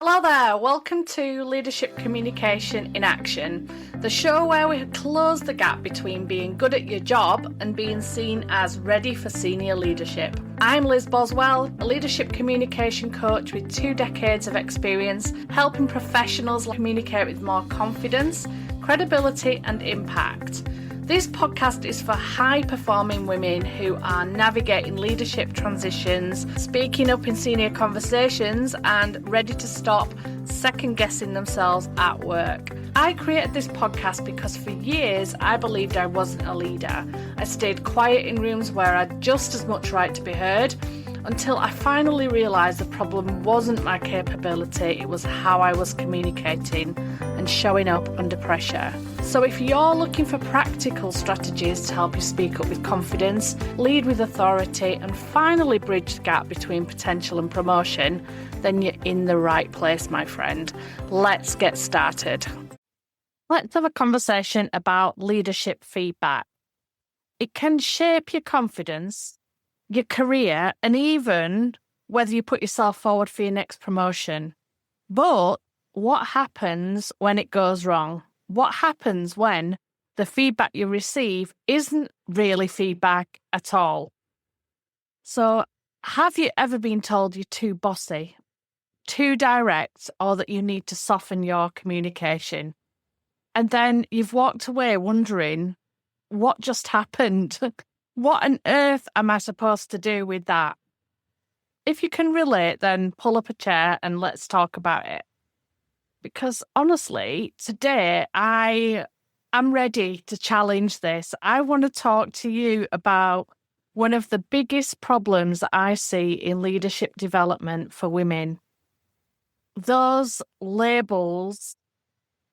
Hello there, welcome to Leadership Communication in Action, the show where we close the gap between being good at your job and being seen as ready for senior leadership. I'm Liz Boswell, a leadership communication coach with 2 decades of experience helping professionals communicate with more confidence, credibility and impact. This podcast is for high-performing women who are navigating leadership transitions, speaking up in senior conversations, and ready to stop second-guessing themselves at work. I created this podcast because for years I believed I wasn't a leader. I stayed quiet in rooms where I had just as much right to be heard, until I finally realised the problem wasn't my capability, it was how I was communicating and showing up under pressure. So if you're looking for practical strategies to help you speak up with confidence, lead with authority, and finally bridge the gap between potential and promotion, then you're in the right place, my friend. Let's get started. Let's have a conversation about leadership feedback. It can shape your confidence, your career, and even whether you put yourself forward for your next promotion. But what happens when it goes wrong? What happens when the feedback you receive isn't really feedback at all? So, have you ever been told you're too bossy, too direct, or that you need to soften your communication? And then you've walked away wondering, what just happened? What on earth am I supposed to do with that? If you can relate, then pull up a chair and let's talk about it. Because honestly, today I am ready to challenge this. I want to talk to you about one of the biggest problems that I see in leadership development for women. Those labels,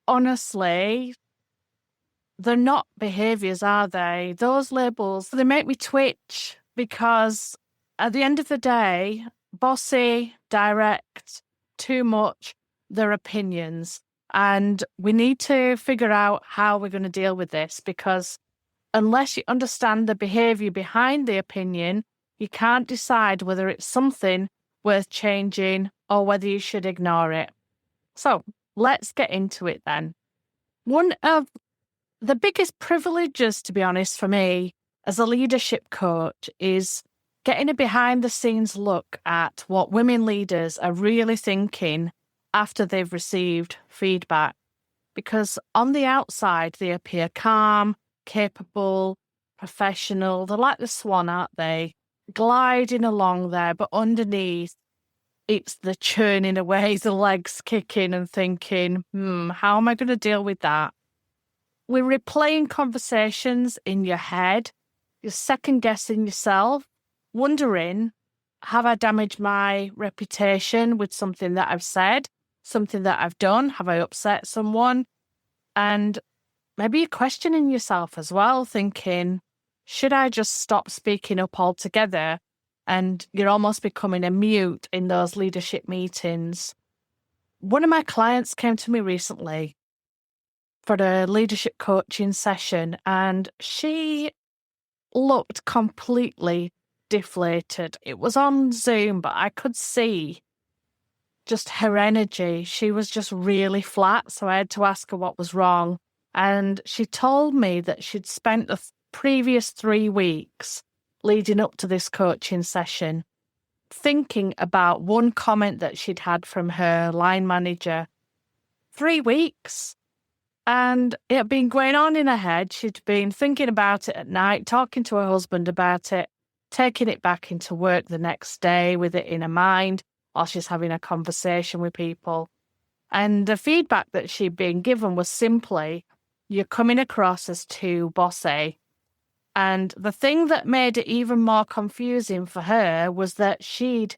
honestly, they're not behaviours, are they? Those labels, they make me twitch because at the end of the day, bossy, direct, too much, they're opinions. And we need to figure out how we're going to deal with this, because unless you understand the behaviour behind the opinion, you can't decide whether it's something worth changing or whether you should ignore it. So let's get into it then. One of the biggest privileges, to be honest, for me as a leadership coach is getting a behind-the-scenes look at what women leaders are really thinking after they've received feedback. Because on the outside, they appear calm, capable, professional. They're like the swan, aren't they? Gliding along there, but underneath, it's the churning away, the legs kicking and thinking, how am I going to deal with that? We're replaying conversations in your head. You're second-guessing yourself, wondering, have I damaged my reputation with something that I've said, something that I've done? Have I upset someone? And maybe you're questioning yourself as well, thinking, should I just stop speaking up altogether? And you're almost becoming a mute in those leadership meetings. One of my clients came to me recently for a leadership coaching session, and she looked completely deflated. It was on Zoom, but I could see just her energy. She was just really flat, so I had to ask her what was wrong. And she told me that she'd spent the previous 3 weeks leading up to this coaching session thinking about one comment that she'd had from her line manager. 3 weeks. And it had been going on in her head. She'd been thinking about it at night, talking to her husband about it, taking it back into work the next day with it in her mind while she's having a conversation with people. And the feedback that she'd been given was simply, you're coming across as too bossy. And the thing that made it even more confusing for her was that she'd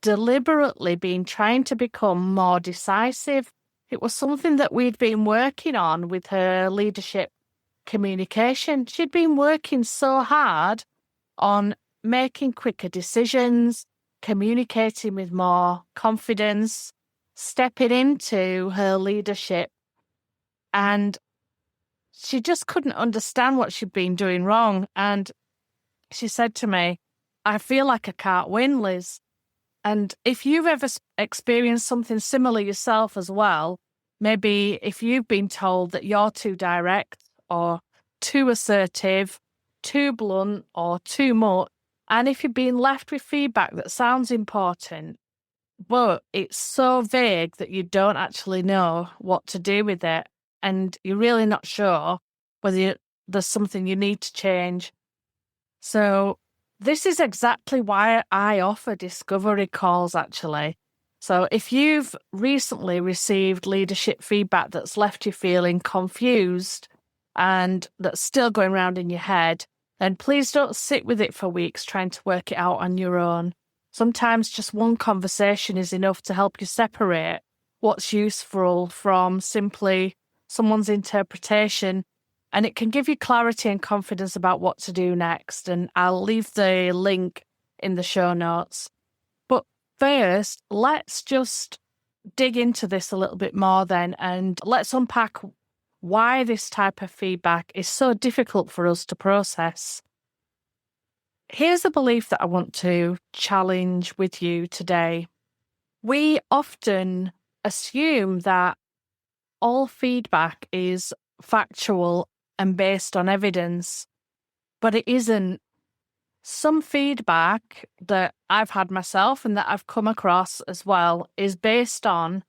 deliberately been trying to become more decisive. It was something that we'd been working on with her leadership communication. She'd been working so hard on making quicker decisions, communicating with more confidence, stepping into her leadership. And she just couldn't understand what she'd been doing wrong. And she said to me, I feel like I can't win, Liz. And if you've ever experienced something similar yourself as well, maybe if you've been told that you're too direct or too assertive, too blunt or too much, and if you've been left with feedback that sounds important, but it's so vague that you don't actually know what to do with it, and you're really not sure whether there's something you need to change. So this is exactly why I offer discovery calls, actually. So if you've recently received leadership feedback that's left you feeling confused and that's still going around in your head, then please don't sit with it for weeks trying to work it out on your own. Sometimes just one conversation is enough to help you separate what's useful from simply someone's interpretation, and it can give you clarity and confidence about what to do next. And I'll leave the link in the show notes. But first, let's just dig into this a little bit more then, and let's unpack why this type of feedback is so difficult for us to process. Here's a belief that I want to challenge with you today. We often assume that all feedback is factual and based on evidence, but it isn't. Some feedback that I've had myself and that I've come across as well is based on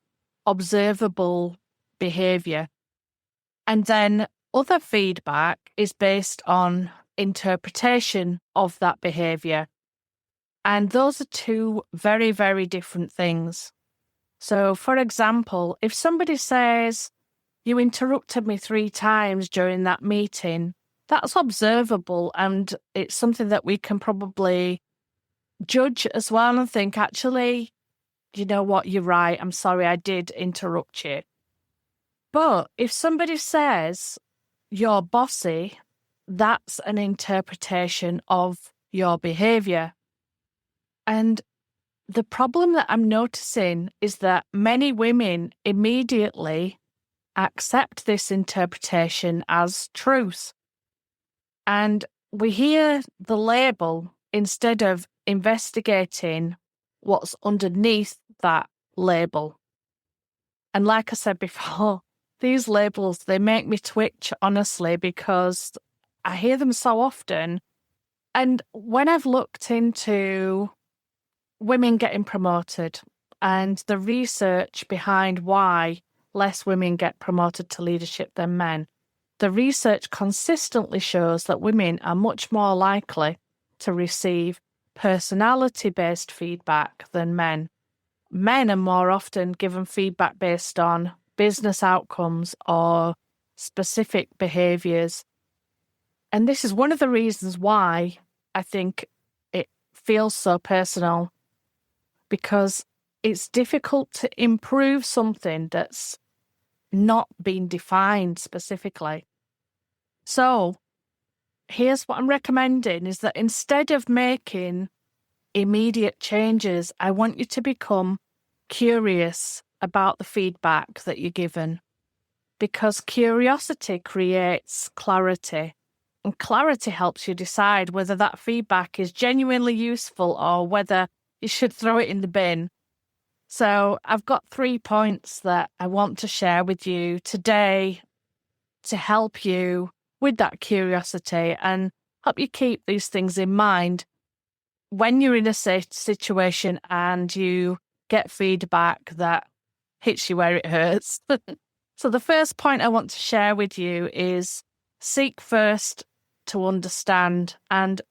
observable behaviour. And then other feedback is based on interpretation of that behaviour. And those are two very, very different things. So, for example, if somebody says, "You interrupted me 3 times during that meeting," that's observable, and it's something that we can probably judge as well and think, actually, you know what, you're right, I'm sorry, I did interrupt you. But if somebody says, "You're bossy," that's an interpretation of your behaviour. And the problem that I'm noticing is that many women immediately accept this interpretation as truth. And we hear the label instead of investigating what's underneath that label. And like I said before, these labels, they make me twitch, honestly, because I hear them so often. And when I've looked into women getting promoted and the research behind why less women get promoted to leadership than men, the research consistently shows that women are much more likely to receive personality-based feedback than men. Men are more often given feedback based on business outcomes or specific behaviours. And this is one of the reasons why I think it feels so personal, because it's difficult to improve something that's not been defined specifically. So here's what I'm recommending, is that instead of making immediate changes, I want you to become curious about the feedback that you're given, because curiosity creates clarity, and clarity helps you decide whether that feedback is genuinely useful or whether you should throw it in the bin. So I've got 3 points that I want to share with you today to help you with that curiosity and help you keep these things in mind when you're in a situation and you get feedback that hits you where it hurts. So the first point I want to share with you is seek first to understand. And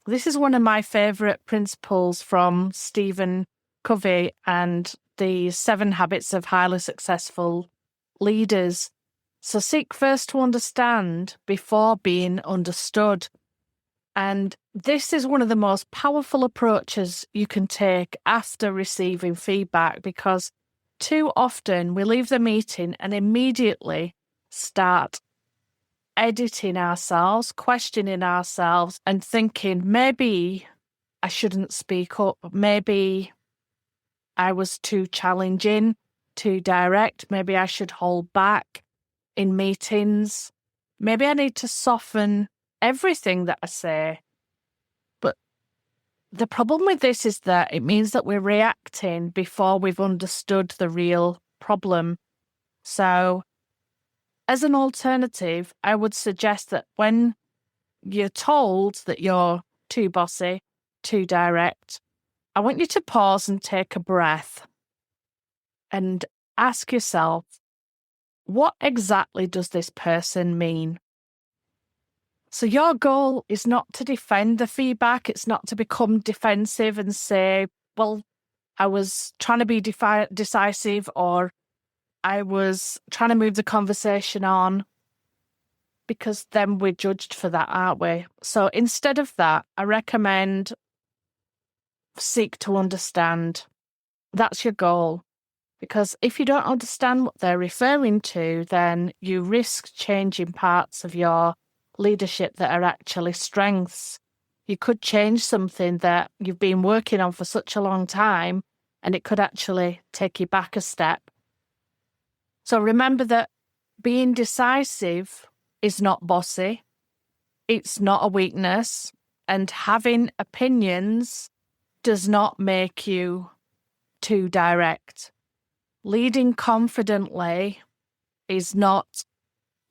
this is one of my favourite principles from Stephen Covey and the 7 Habits of Highly Successful Leaders. So seek first to understand before being understood. And this is one of the most powerful approaches you can take after receiving feedback, because too often we leave the meeting and immediately start editing ourselves, questioning ourselves, and thinking, maybe I shouldn't speak up. Maybe I was too challenging, too direct. Maybe I should hold back in meetings. Maybe I need to soften everything that I say. But The problem with this is that it means that we're reacting before we've understood the real problem. So, as an alternative, I would suggest that when you're told that you're too bossy, too direct, I want you to pause and take a breath and ask yourself, what exactly does this person mean? So your goal is not to defend the feedback. It's not to become defensive and say, well, I was trying to be decisive, or I was trying to move the conversation on, because then we're judged for that, aren't we? So instead of that, I recommend seek to understand. That's your goal. Because if you don't understand what they're referring to, then you risk changing parts of your leadership that are actually strengths. You could change something that you've been working on for such a long time, and it could actually take you back a step. So remember that being decisive is not bossy. It's not a weakness. And having opinions does not make you too direct. Leading confidently is not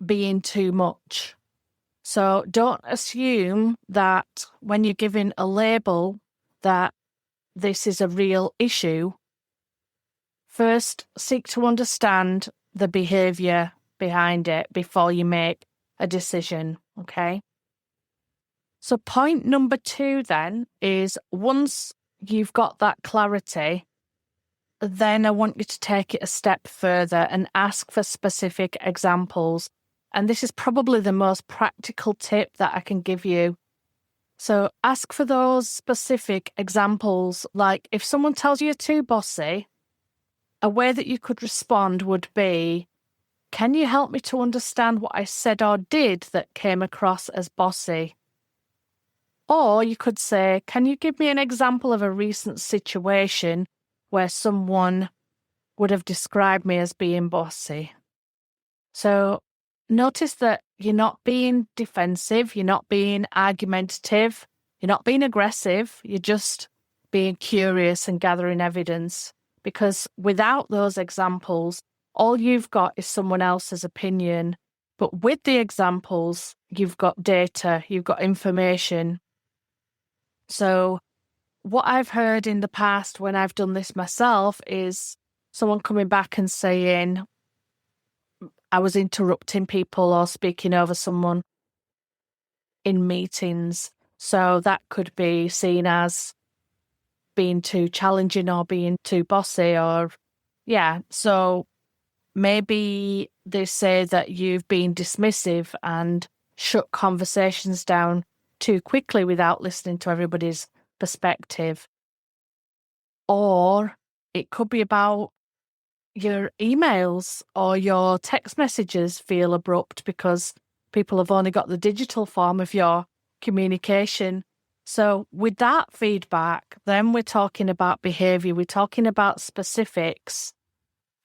being too much. So don't assume that when you're given a label that this is a real issue. First, seek to understand the behaviour behind it before you make a decision, okay? So point number 2 then is, once you've got that clarity, then I want you to take it a step further and ask for specific examples. And this is probably the most practical tip that I can give you. So ask for those specific examples. Like if someone tells you you're too bossy, a way that you could respond would be, can you help me to understand what I said or did that came across as bossy? Or you could say, can you give me an example of a recent situation where someone would have described me as being bossy? So notice that you're not being defensive, you're not being argumentative, you're not being aggressive, you're just being curious and gathering evidence. Because without those examples, all you've got is someone else's opinion. But with the examples, you've got data, you've got information. So what I've heard in the past when I've done this myself is someone coming back and saying, I was interrupting people or speaking over someone in meetings. So that could be seen as being too challenging or being too bossy, or, yeah. So maybe they say that you've been dismissive and shut conversations down too quickly without listening to everybody's perspective. Or it could be about your emails or your text messages feel abrupt because people have only got the digital form of your communication. So with that feedback, then we're talking about behaviour, we're talking about specifics,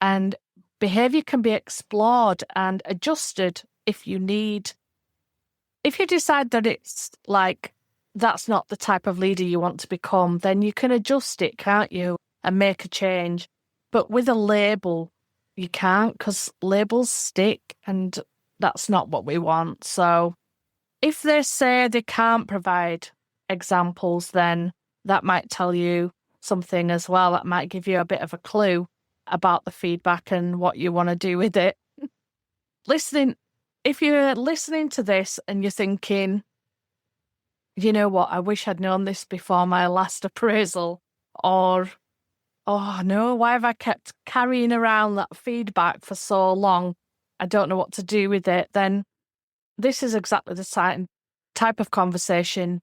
and behaviour can be explored and adjusted if you need. If you decide that it's like, that's not the type of leader you want to become, then you can adjust it, can't you, and make a change. But with a label, you can't, because labels stick, and that's not what we want. So if they say they can't provide examples, then that might tell you something as well. That might give you a bit of a clue about the feedback and what you want to do with it. If you're listening to this and you're thinking, you know what, I wish I'd known this before my last appraisal, or, oh no, why have I kept carrying around that feedback for so long? I don't know what to do with it. Then this is exactly the type of conversation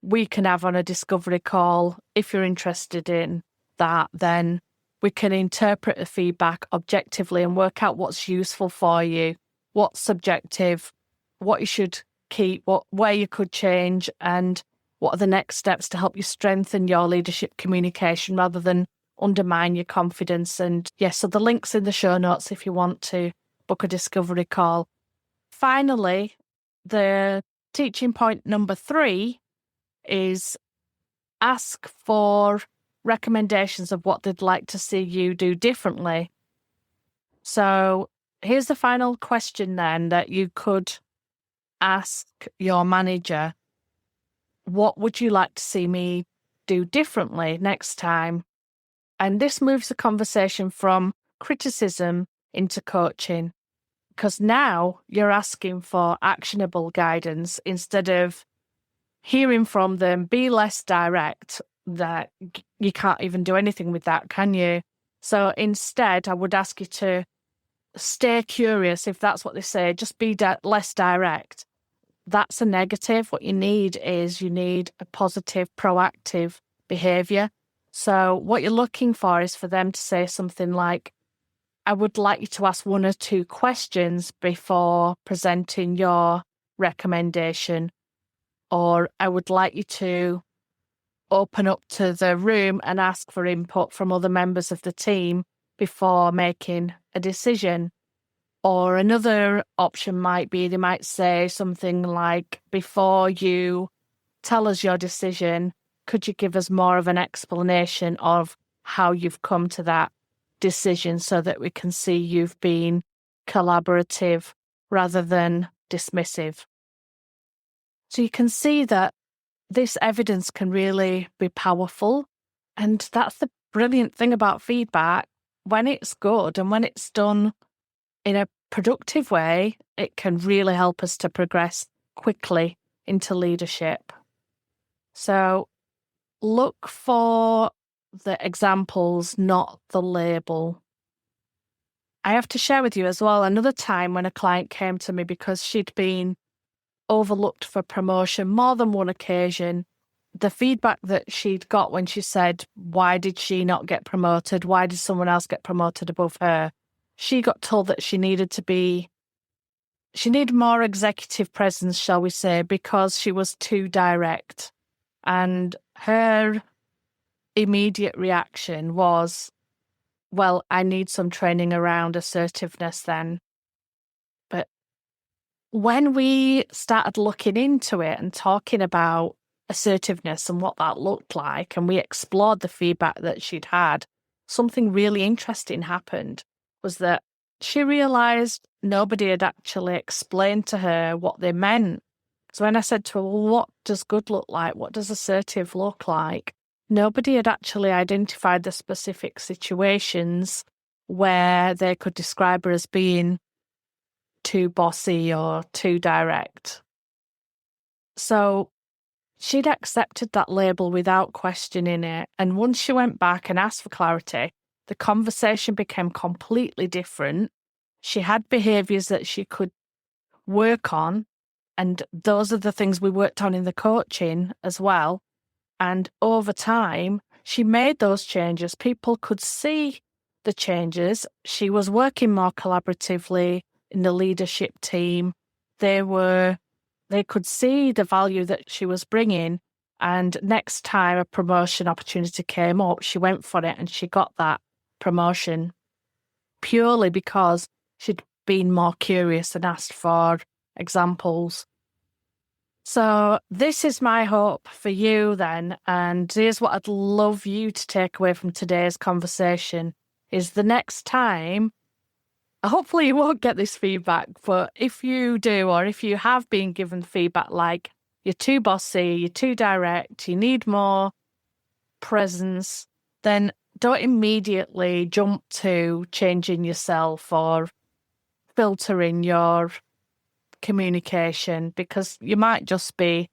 we can have on a discovery call. If you're interested in that, then we can interpret the feedback objectively and work out what's useful for you, what's subjective, what you should keep, where you could change, and what are the next steps to help you strengthen your leadership communication rather than undermine your confidence. And yes, so the link's in the show notes if you want to book a discovery call. Finally, the teaching point number 3 is ask for recommendations of what they'd like to see you do differently. So here's the final question then that you could ask your manager. What would you like to see me do differently next time? And this moves the conversation from criticism into coaching, because now you're asking for actionable guidance instead of hearing from them. Be less direct. That you can't even do anything with that, can you? So instead, I would ask you to stay curious. If that's what they say, just be less direct. That's a negative. What you need a positive, proactive behaviour. So what you're looking for is for them to say something like, I would like you to ask 1 or 2 questions before presenting your recommendation, or I would like you to open up to the room and ask for input from other members of the team before making a decision. Or another option might be, they might say something like, before you tell us your decision, could you give us more of an explanation of how you've come to that decision so that we can see you've been collaborative rather than dismissive? So you can see that this evidence can really be powerful. And that's the brilliant thing about feedback. When it's good and when it's done in a productive way, it can really help us to progress quickly into leadership. So look for the examples, not the label. I have to share with you as well another time when a client came to me because she'd been overlooked for promotion more than one occasion. The feedback that she'd got when she said, why did she not get promoted? Why did someone else get promoted above her? She got told that she needed more executive presence, shall we say, because she was too direct. And her immediate reaction was, well, I need some training around assertiveness then. But when we started looking into it and talking about assertiveness and what that looked like, and we explored the feedback that she'd had, something really interesting happened, was that she realised nobody had actually explained to her what they meant. So when I said to her, well, what does good look like? What does assertive look like? Nobody had actually identified the specific situations where they could describe her as being too bossy or too direct. So she'd accepted that label without questioning it. And once she went back and asked for clarity, the conversation became completely different. She had behaviours that she could work on. And those are the things we worked on in the coaching as well. And over time, she made those changes. People could see the changes. She was working more collaboratively in the leadership team. They could see the value that she was bringing. And next time a promotion opportunity came up, she went for it and she got that promotion purely because she'd been more curious and asked for examples. So this is my hope for you then, and here's what I'd love you to take away from today's conversation, is the next time, hopefully you won't get this feedback, but if you do, or if you have been given feedback like you're too bossy, you're too direct, you need more presence, then don't immediately jump to changing yourself or filtering your communication, because you might just be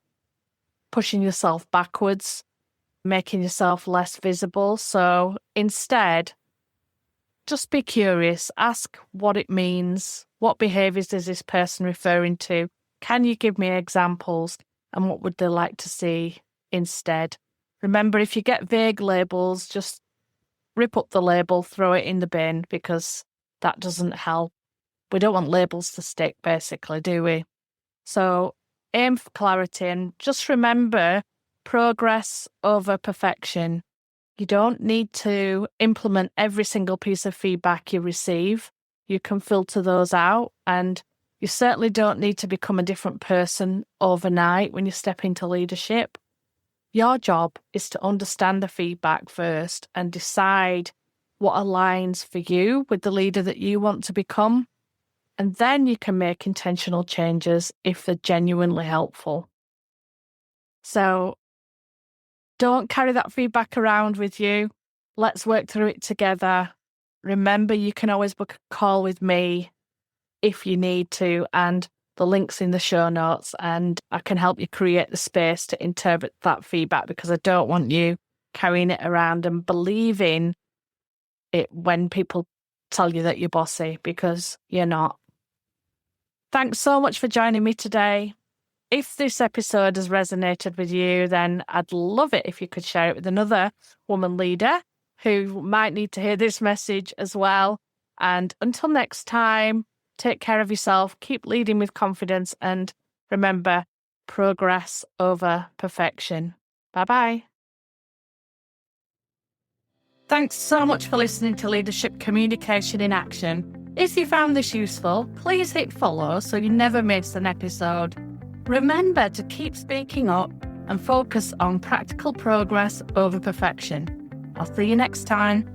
pushing yourself backwards, making yourself less visible. So instead, just be curious, ask what it means, what behaviours is this person referring to, can you give me examples, and what would they like to see instead? Remember, if you get vague labels, just rip up the label, throw it in the bin, because that doesn't help. We don't want labels to stick, basically, do we? So aim for clarity and just remember, progress over perfection. You don't need to implement every single piece of feedback you receive. You can filter those out, and you certainly don't need to become a different person overnight when you step into leadership. Your job is to understand the feedback first and decide what aligns for you with the leader that you want to become. And then you can make intentional changes if they're genuinely helpful. So don't carry that feedback around with you. Let's work through it together. Remember, you can always book a call with me if you need to, and the link's in the show notes, and I can help you create the space to interpret that feedback, because I don't want you carrying it around and believing it when people tell you that you're bossy, because you're not. Thanks so much for joining me today. If this episode has resonated with you, then I'd love it if you could share it with another woman leader who might need to hear this message as well. And until next time, take care of yourself, keep leading with confidence, and remember, progress over perfection. Bye-bye. Thanks so much for listening to Leadership Communication in Action. If you found this useful, please hit follow so you never miss an episode. Remember to keep speaking up and focus on practical progress over perfection. I'll see you next time.